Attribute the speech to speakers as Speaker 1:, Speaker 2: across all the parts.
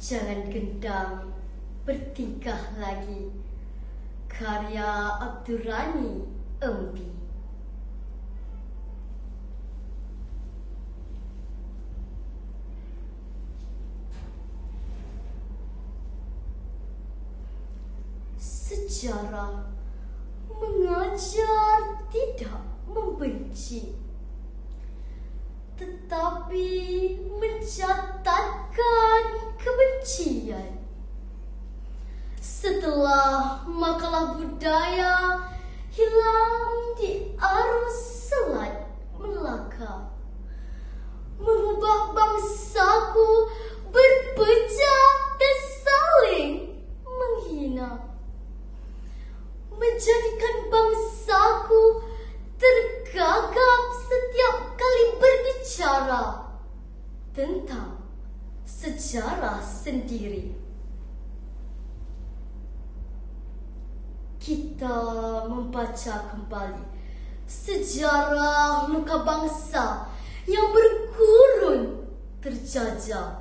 Speaker 1: Jangan gendam, bertingkah lagi. Karya Abdurrani Embi. Sejarah mengajar tidak membenci, tetapi mencatatkan kebencian. Setelah makalah budaya hilang di arus Selat Melaka, mengubah bangsaku berpecah dan saling menghina, menjadikan bangsaku tergagap setiap kali berbicara tentang sejarah sendiri. Kita membaca kembali sejarah luka bangsa yang berkurun terjajah.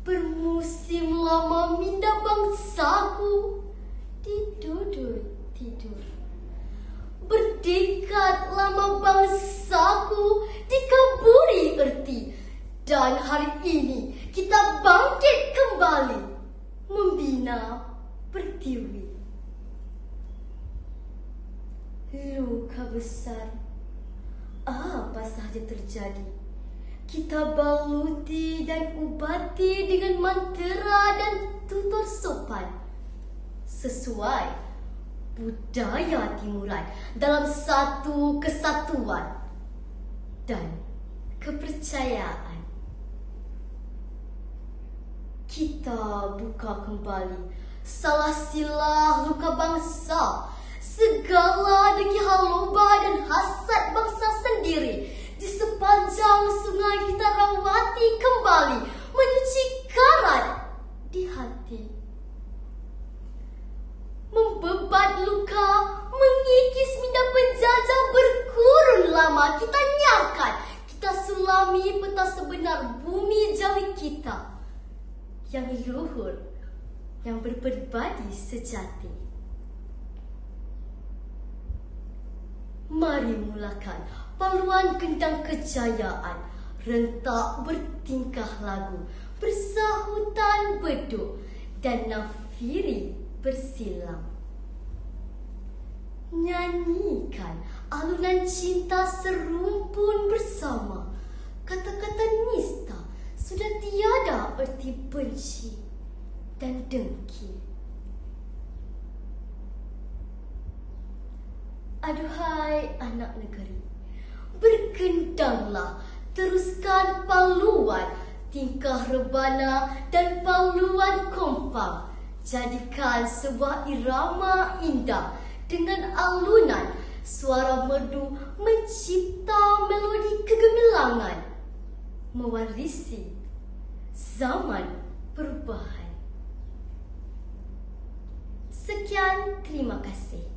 Speaker 1: Bermusim lama minda bangsaku diduduk tidur. Berdekat lama bangsaku dikaburi erti. Dan hari ini kita bangkit kembali membina pertiwi. Luka besar apa sahaja terjadi, kita baluti dan ubati dengan mantra dan tutur sopan sesuai budaya Timuran dalam satu kesatuan dan kepercayaan. Kita buka kembali salah silah luka bangsa, segala dengki haluba dan hasad bangsa sendiri di sepanjang sungai kita rawati kembali, menyuci karat di hati. Membebat luka, mengikis minda penjajah berkurun lama kita nyakan. Kita sulami peta sebenar bumi jawi kita yang luhur, yang berpribadi sejati. Mari mulakan paluan gendang kejayaan, rentak bertingkah lagu, bersahutan beduk dan nafiri bersilam. Nyanyikan alunan cinta serumpun bersama. Kata-kata nista sudah tiada erti benci dan dengki. Aduhai anak negeri, bergendanglah, teruskan paluan tingkah rebana dan paluan kompang. Jadikan sebuah irama indah dengan alunan suara merdu mencipta melodi kegemilangan, mewarisi zaman perubahan. Sekian, terima kasih.